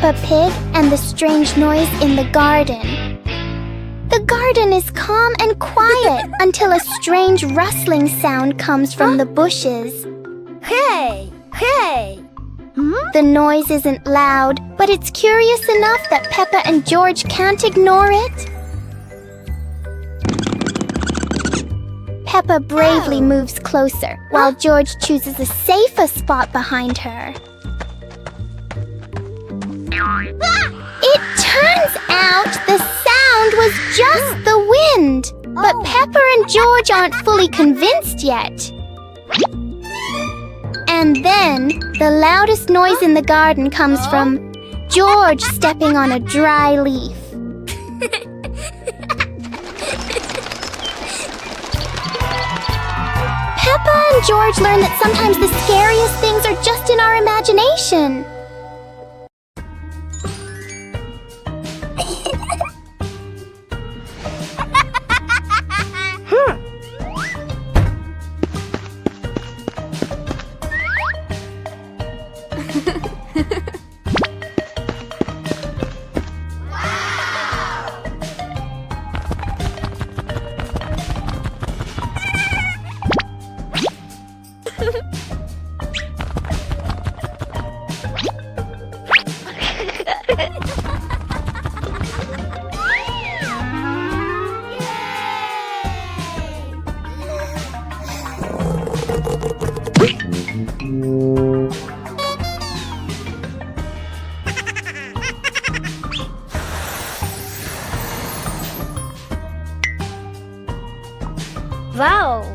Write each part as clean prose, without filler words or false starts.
Peppa Pig and the strange noise in the garden. The garden is calm and quiet until a strange rustling sound comes from the bushes. Hey! Hey! The noise isn't loud, but it's curious enough that Peppa and George can't ignore it. Peppa bravely moves closer, while George chooses a safer spot behind her. It turns out the sound was just the wind, but Peppa and George aren't fully convinced yet. And then, the loudest noise in the garden comes from George stepping on a dry leaf. Peppa and George learn that sometimes the scariest things are just in our imagination. Wow!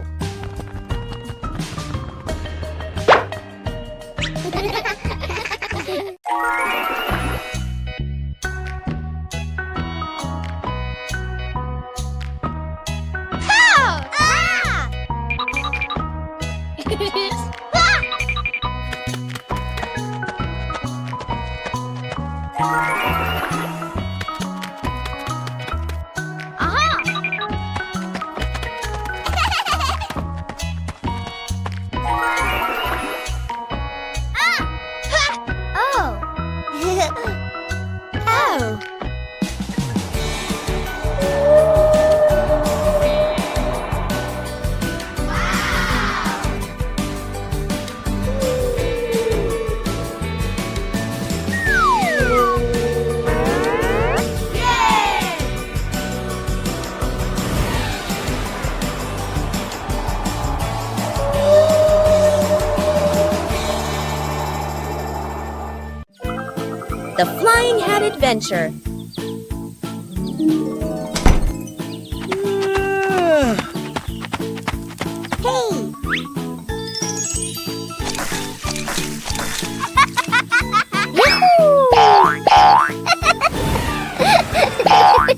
The Flying Hat Adventure.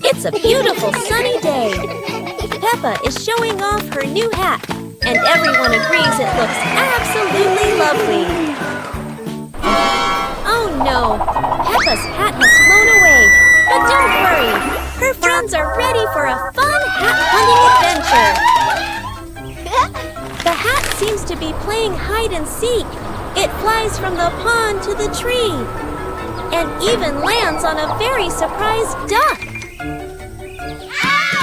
It's a beautiful sunny day. Peppa is showing off her new hat, and everyone agrees it looks absolutely lovely. Oh no, Peppa's hat has flown away, but don't worry, her friends are ready for a fun hat-hunting adventure. The hat seems to be playing hide and seek. It flies from the pond to the tree, and even lands on a very surprised duck.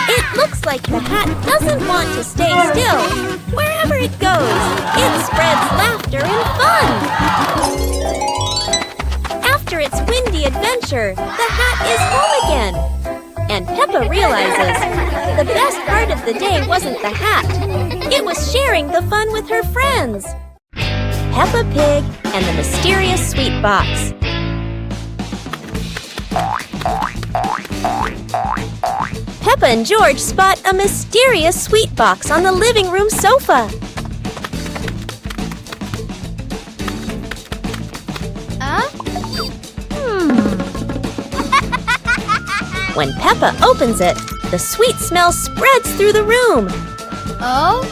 It looks like the hat doesn't want to stay still. Wherever it goes, it spreads laughter and fun. After its windy adventure, the hat is home again. And Peppa realizes the best part of the day wasn't the hat. It was sharing the fun with her friends. Peppa Pig and the Mysterious Sweet Box. Peppa and George spot a mysterious sweet box on the living room sofa. When Peppa opens it, the sweet smell spreads through the room. Oh?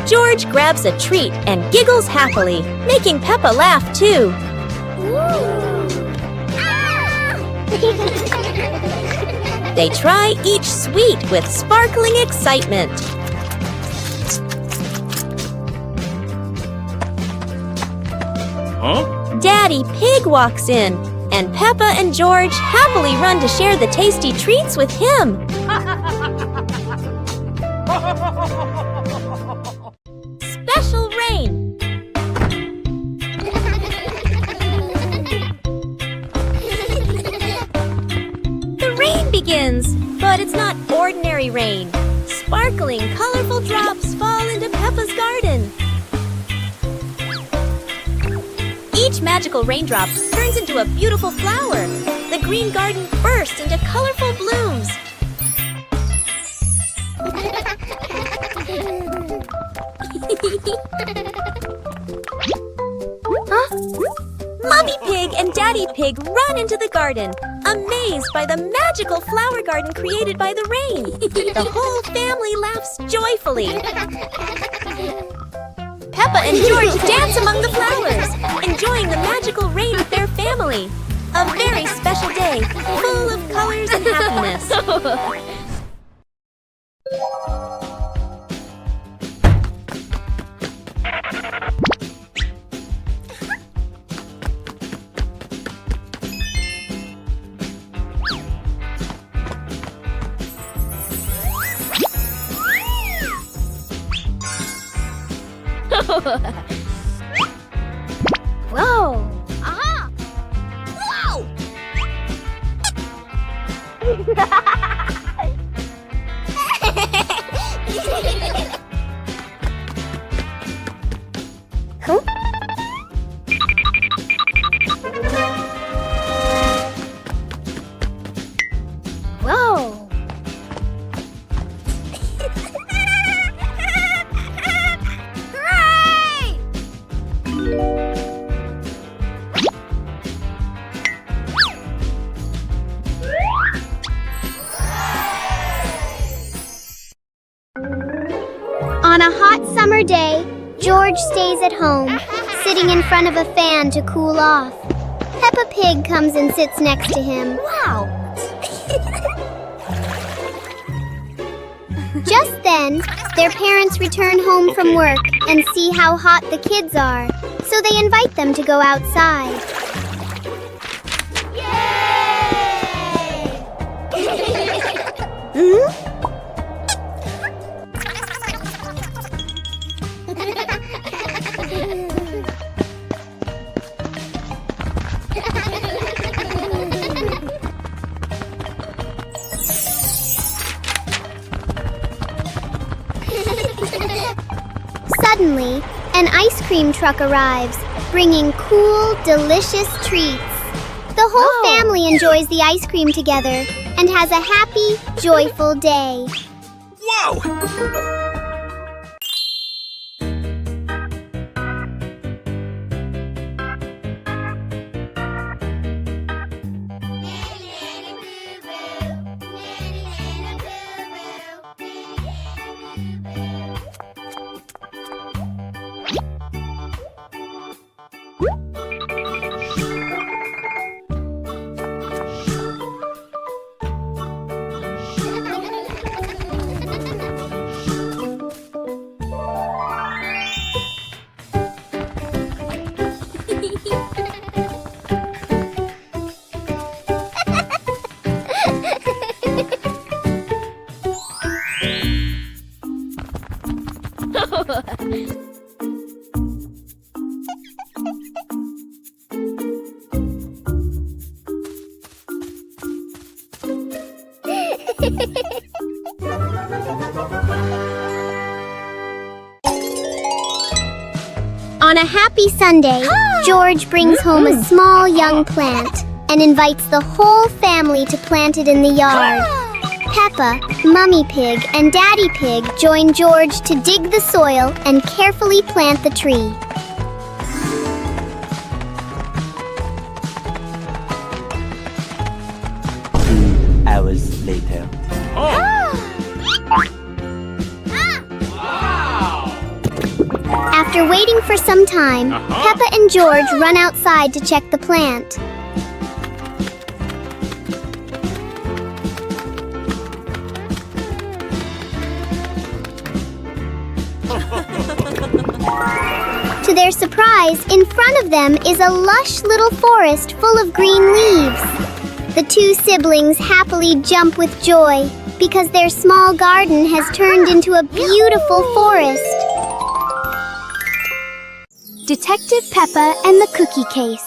George grabs a treat and giggles happily, making Peppa laugh too. They try each sweet with sparkling excitement. Daddy Pig walks in, and Peppa and George happily run to share the tasty treats with him. Special rain. The rain begins, but it's not ordinary rain. Sparkling, colorful drops fall into Peppa's garden. Each magical raindrop turns into a beautiful flower. The green garden bursts into colorful blooms. Mommy Pig and Daddy Pig run into the garden, amazed by the magical flower garden created by the rain. The whole family laughs joyfully. Peppa and George dance among the flowers, enjoying the magical rain with their family. A very special day, full of colors and happiness. Whoa! Ah! Whoa! Huh? Whoa! Hooray! On a hot summer day, George stays at home, sitting in front of a fan to cool off. Peppa Pig comes and sits next to him. Wow! Just then, their parents return home from work and see how hot the kids are, so they invite them to go outside. Hmm? Suddenly, an ice cream truck arrives, bringing cool, delicious treats. The whole family enjoys the ice cream together and has a happy, joyful day. Whoa! On a happy Sunday, George brings home a small young plant and invites the whole family to plant it in the yard. Peppa, Mummy Pig, and Daddy Pig join George to dig the soil and carefully plant the tree. Hours later. After waiting for some time, Peppa and George run outside to check the plant. To their surprise, in front of them is a lush little forest full of green leaves. The two siblings happily jump with joy because their small garden has turned into a beautiful forest. Detective Peppa and the Cookie Case.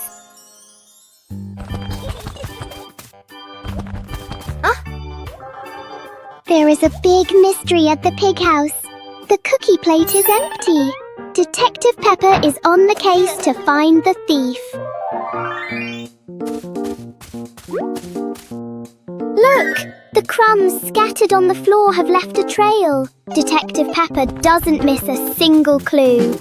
There is a big mystery at the pig house. The cookie plate is empty. Detective Peppa is on the case to find the thief. Look! The crumbs scattered on the floor have left a trail. Detective Peppa doesn't miss a single clue.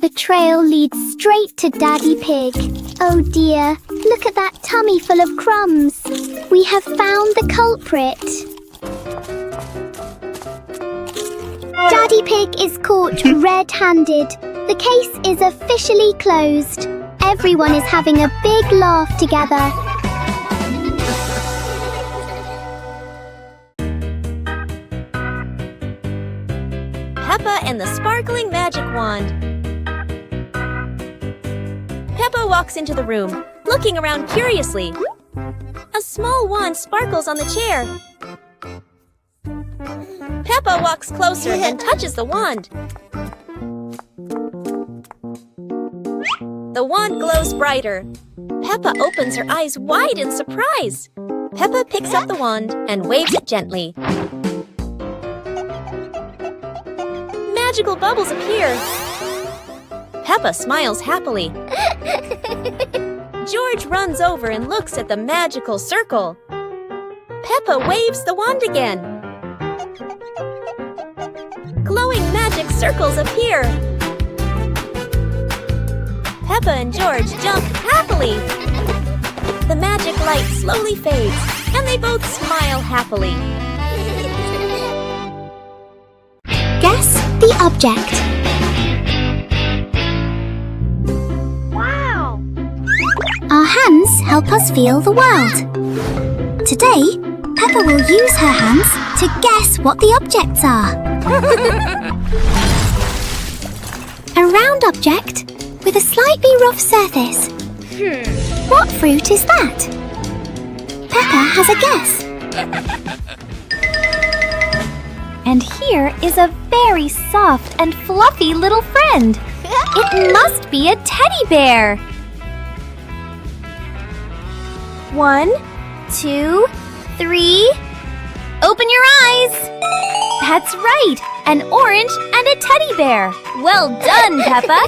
The trail leads straight to Daddy Pig. Oh dear, look at that tummy full of crumbs. We have found the culprit. Daddy Pig is caught red-handed. The case is officially closed. Everyone is having a big laugh together. Peppa and the sparkling magic wand. Peppa walks into the room, looking around curiously. A small wand sparkles on the chair. Peppa walks closer and touches the wand. The wand glows brighter. Peppa opens her eyes wide in surprise. Peppa picks up the wand and waves it gently. Magical bubbles appear. Peppa smiles happily. George runs over and looks at the magical circle. Peppa waves the wand again. Glowing magic circles appear. Peppa and George jump happily. The magic light slowly fades, and they both smile happily. Guess the object. Wow! Our hands help us feel the world. Today, Peppa will use her hands to guess what the objects are. A round object with a slightly rough surface. What fruit is that? Peppa has a guess. And here is a very soft and fluffy little friend. It must be a teddy bear. 1, 2, 3. Open your eyes. That's right, an orange and a teddy bear. Well done, Peppa.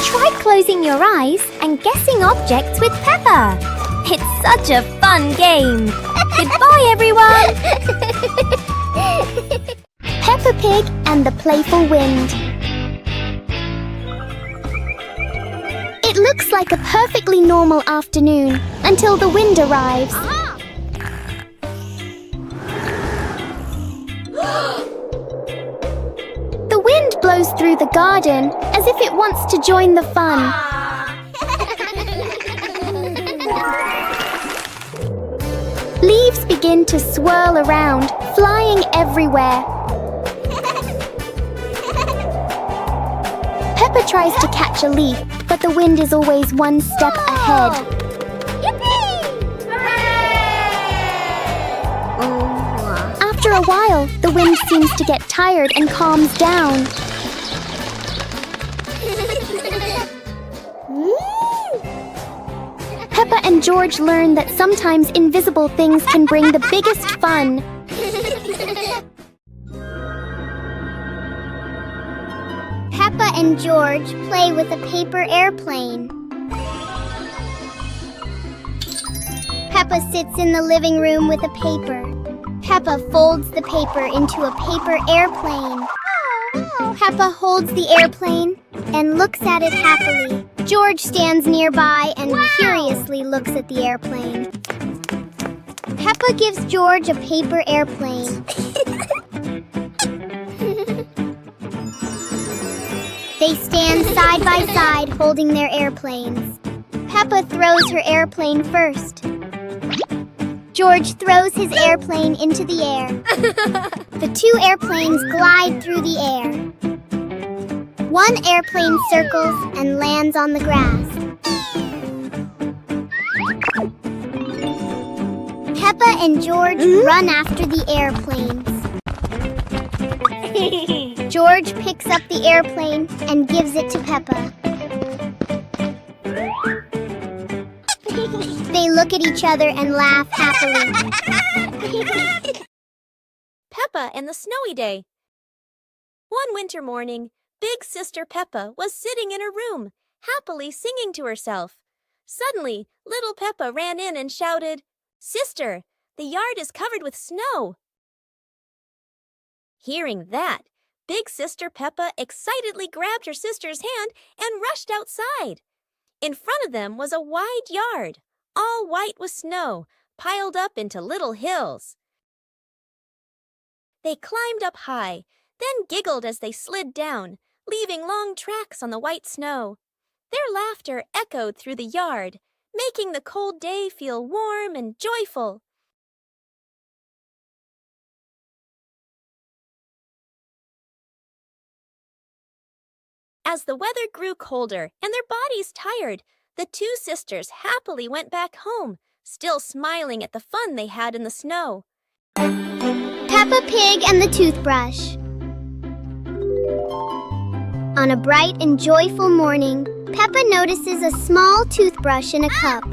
Try closing your eyes and guessing objects with Peppa. It's such a fun game. Goodbye, everyone. Peppa Pig and the Playful Wind. It looks like a perfectly normal afternoon until the wind arrives. The wind blows through the garden as if it wants to join the fun. Leaves begin to swirl around, flying everywhere. Peppa tries to catch a leaf, but the wind is always one step ahead. After a while, the wind seems to get tired and calms down. Peppa and George learn that sometimes invisible things can bring the biggest fun. Peppa and George play with a paper airplane. Peppa sits in the living room with a paper. Peppa folds the paper into a paper airplane. Peppa holds the airplane and looks at it happily. George stands nearby and curiously looks at the airplane. Peppa gives George a paper airplane. They stand side by side holding their airplanes. Peppa throws her airplane first. George throws his airplane into the air. The two airplanes glide through the air. One airplane circles and lands on the grass. Peppa and George run after the airplanes. George picks up the airplane and gives it to Peppa. They look at each other and laugh happily. Peppa and the Snowy Day. One winter morning, Big Sister Peppa was sitting in her room, happily singing to herself. Suddenly, little Peppa ran in and shouted, "Sister, the yard is covered with snow." Hearing that, Big Sister Peppa excitedly grabbed her sister's hand and rushed outside. In front of them was a wide yard, all white with snow, piled up into little hills. They climbed up high, then giggled as they slid down, leaving long tracks on the white snow. Their laughter echoed through the yard, making the cold day feel warm and joyful. As the weather grew colder and their bodies tired, the two sisters happily went back home, still smiling at the fun they had in the snow. Peppa Pig and the Toothbrush. On a bright and joyful morning, Peppa notices a small toothbrush in a cup.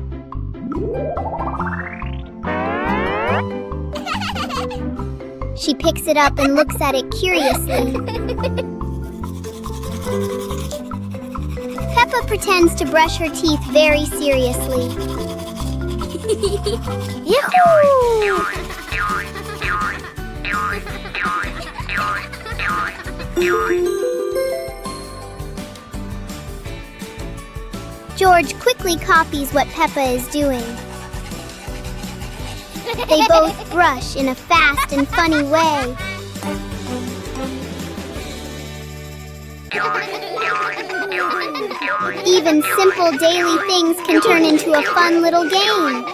She picks it up and looks at it curiously. Peppa pretends to brush her teeth very seriously. Yahoo! George quickly copies what Peppa is doing. They both brush in a fast and funny way. Even simple daily things can turn into a fun little game.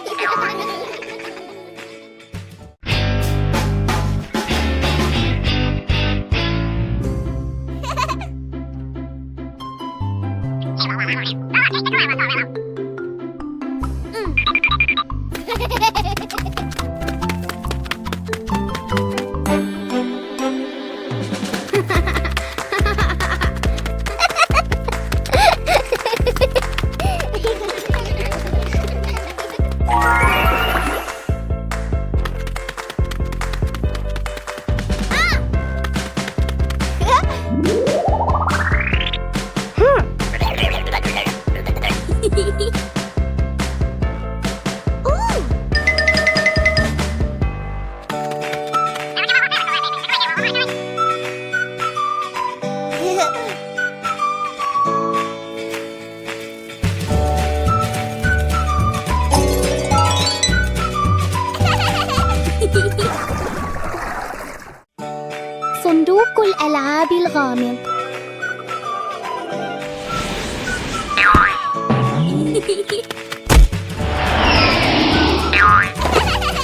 صندوق الألعاب الغامض.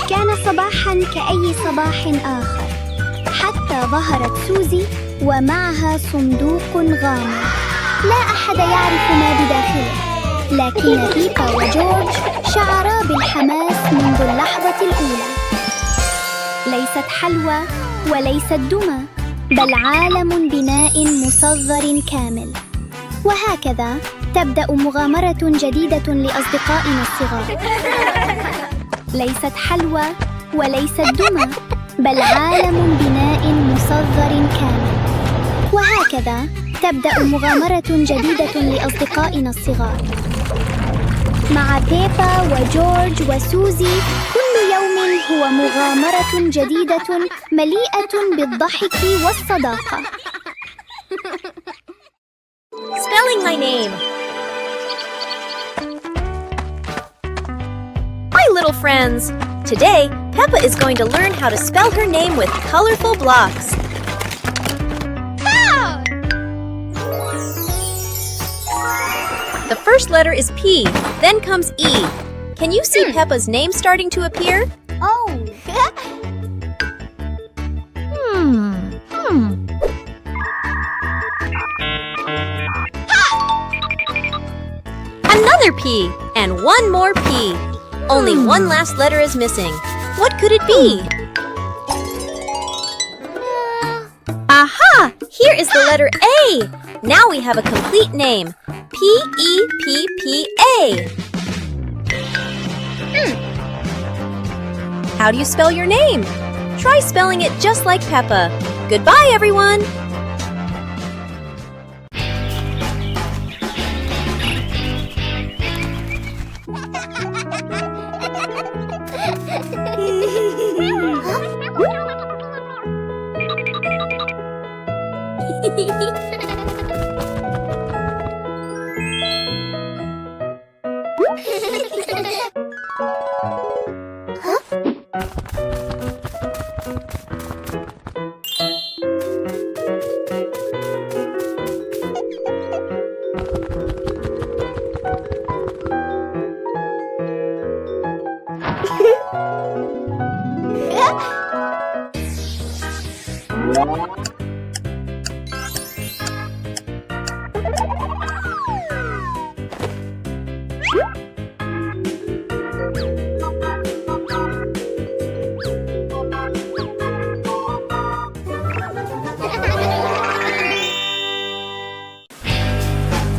كان صباحاً كأي صباح آخر، حتى ظهرت سوزي ومعها صندوق غامض. لا أحد يعرف ما بداخله، لكن بيبا وجورج شعرا بالحماس منذ اللحظة الأولى. ليست حلوى وليست دمى، بل عالم بناء مصغر كامل. وهكذا تبدأ مغامرة جديدة لأصدقائنا الصغار. ليست حلوى وليست دمى، بل عالم بناء مصغر كامل. وهكذا تبدأ مغامرة جديدة لأصدقائنا الصغار. مع بيبا وجورج وسوزي، كل يوم هو مغامرة جديدة مليئة بالضحك والصداقة. Spelling my name. My little friends, today Peppa is going to learn how to spell her name with colorful blocks. The first letter is P, then comes E. Can you see Peppa's name starting to appear? Oh. Another P and one more P. Only one last letter is missing. What could it be? Aha! Here is the letter A. Now we have a complete name. P-E-P-P-A. How do you spell your name? Try spelling it just like Peppa. Goodbye, everyone!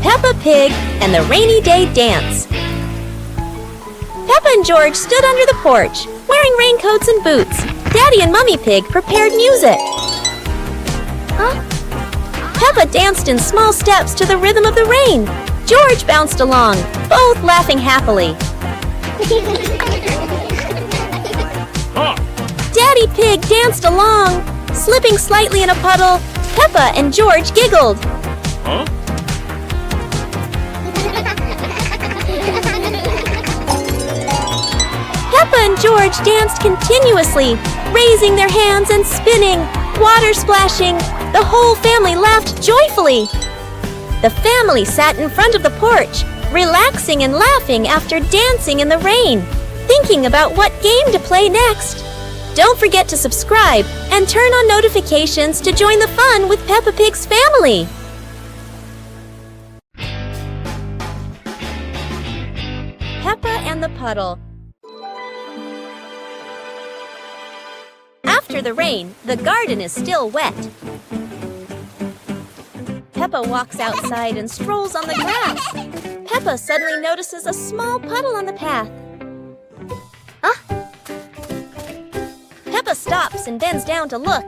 Peppa Pig and the Rainy Day Dance. Peppa and George stood under the porch, wearing raincoats and boots. Daddy and Mummy Pig prepared music. Peppa danced in small steps to the rhythm of the rain. George bounced along, both laughing happily. Daddy Pig danced along, slipping slightly in a puddle. Peppa and George giggled. Peppa and George danced continuously, raising their hands and spinning, water splashing. The whole family laughed joyfully. The family sat in front of the porch, relaxing and laughing after dancing in the rain, thinking about what game to play next. Don't forget to subscribe and turn on notifications to join the fun with Peppa Pig's family. Peppa and the Puddle. After the rain, the garden is still wet. Peppa walks outside and strolls on the grass. Peppa suddenly notices a small puddle on the path. Peppa stops and bends down to look.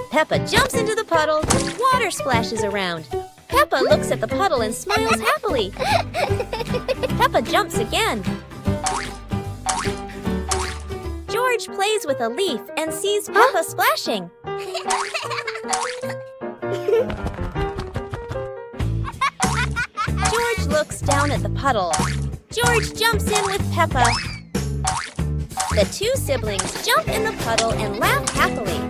Peppa jumps into the puddle. Water splashes around. Peppa looks at the puddle and smiles happily. Peppa jumps again. George plays with a leaf and sees Peppa splashing. George looks down at the puddle. George jumps in with Peppa. The two siblings jump in the puddle and laugh happily.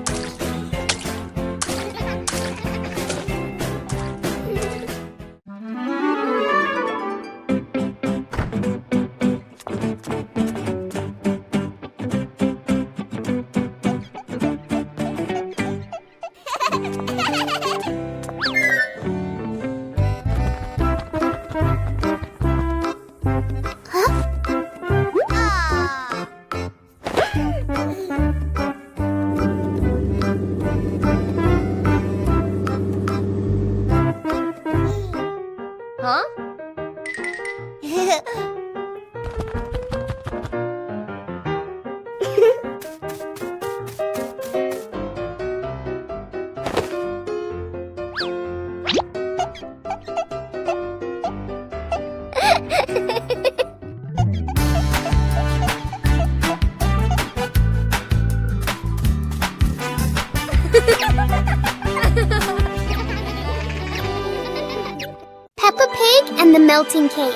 Peppa Pig and the melting cake.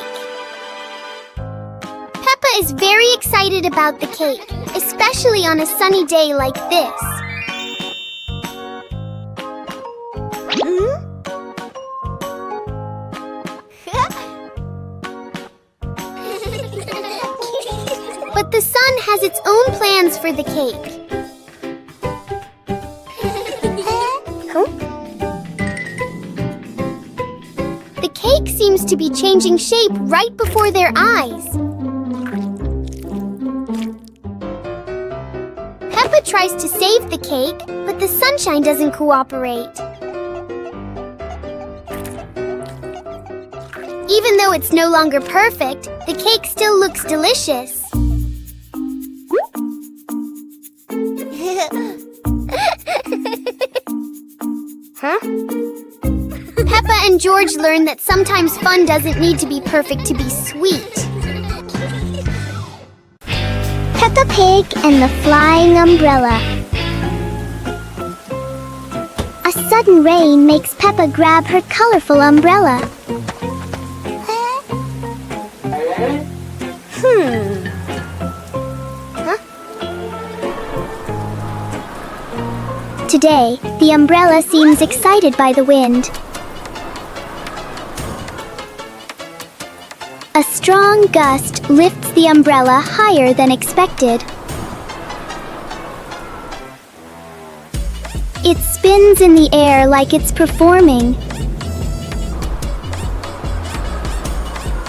Peppa is very excited about the cake, especially on a sunny day like this. sun has its own plans for the cake. The cake seems to be changing shape right before their eyes. Peppa tries to save the cake, but the sunshine doesn't cooperate. Even though it's no longer perfect, the cake still looks delicious. Peppa and George learn that sometimes fun doesn't need to be perfect to be sweet. Peppa Pig and the Flying Umbrella. A sudden rain makes Peppa grab her colorful umbrella. Today, the umbrella seems excited by the wind. A strong gust lifts the umbrella higher than expected. It spins in the air like it's performing.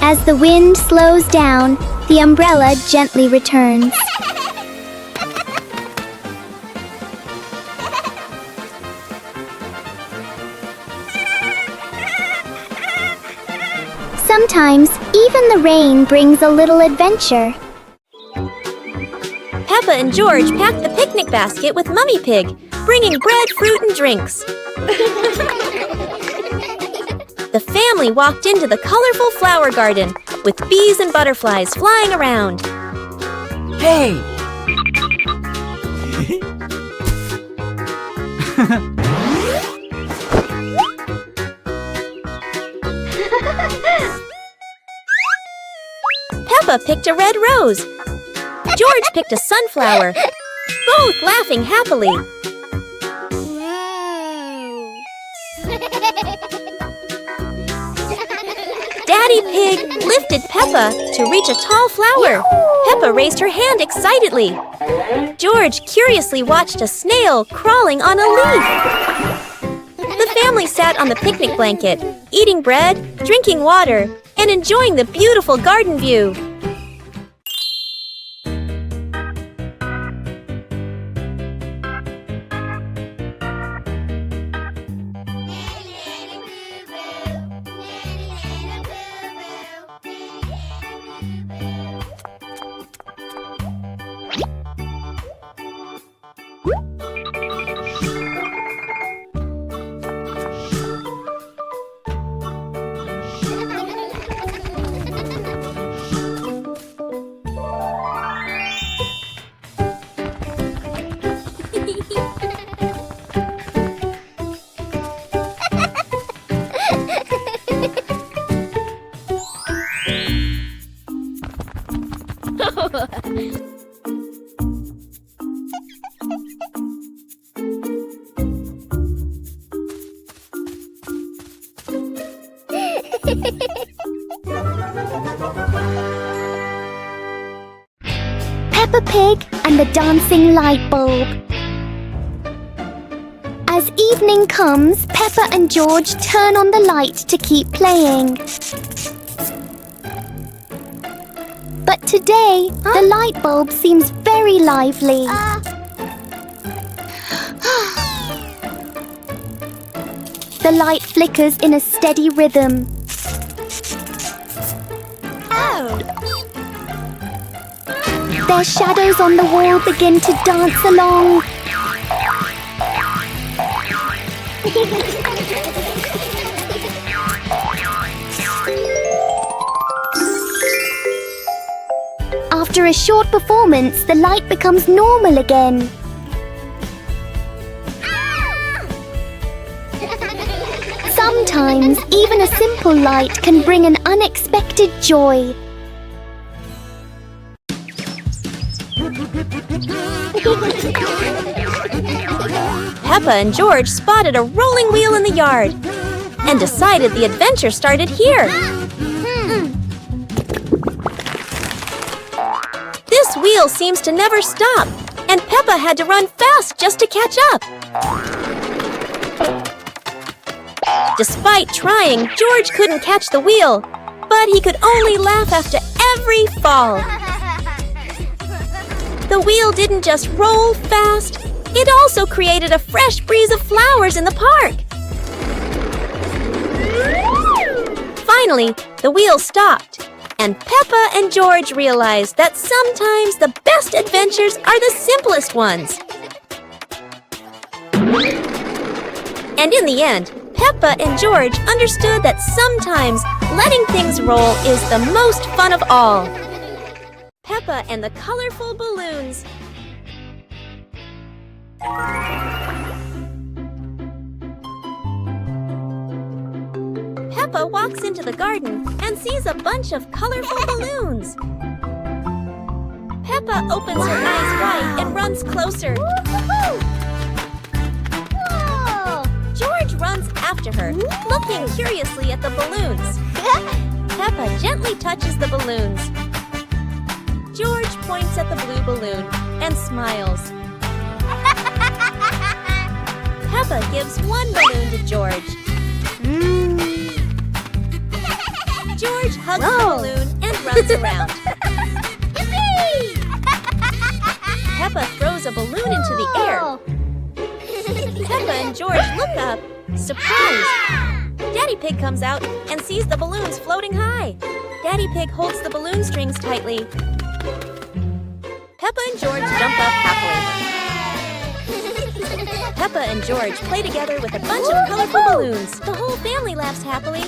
As the wind slows down, the umbrella gently returns. Sometimes, even the rain brings a little adventure. Peppa and George packed the picnic basket with Mummy Pig, bringing bread, fruit, and drinks. The family walked into the colorful flower garden with bees and butterflies flying around. Hey! Peppa picked a red rose. George picked a sunflower, both laughing happily. Daddy Pig lifted Peppa to reach a tall flower. Peppa raised her hand excitedly. George curiously watched a snail crawling on a leaf. The family sat on the picnic blanket, eating bread, drinking water, and enjoying the beautiful garden view. Peppa Pig and the Dancing Light Bulb. As evening comes, Peppa and George turn on the light to keep playing. But today, the light bulb seems very lively. The light flickers in a steady rhythm. Their shadows on the wall begin to dance along. After a short performance, the light becomes normal again. Sometimes, even a simple light can bring an unexpected joy. Peppa and George spotted a rolling wheel in the yard and decided the adventure started here. This wheel seems to never stop, and Peppa had to run fast just to catch up. Despite trying, George couldn't catch the wheel, but he could only laugh after every fall. The wheel didn't just roll fast, it also created a fresh breeze of flowers in the park. Finally, the wheel stopped, and Peppa and George realized that sometimes the best adventures are the simplest ones. And in the end, Peppa and George understood that sometimes letting things roll is the most fun of all. Peppa and the colorful balloons. Peppa walks into the garden and sees a bunch of colorful balloons. Peppa opens her eyes wide and runs closer. Whoa! George runs after her, looking curiously at the balloons. Peppa gently touches the balloons. George points at the blue balloon and smiles. Peppa gives one balloon to George. George hugs the balloon and runs around. Peppa throws a balloon into the air. Peppa and George look up, surprised. Daddy Pig comes out and sees the balloons floating high. Daddy Pig holds the balloon strings tightly. Peppa and George jump up happily. Peppa and George play together with a bunch of colorful balloons. The whole family laughs happily.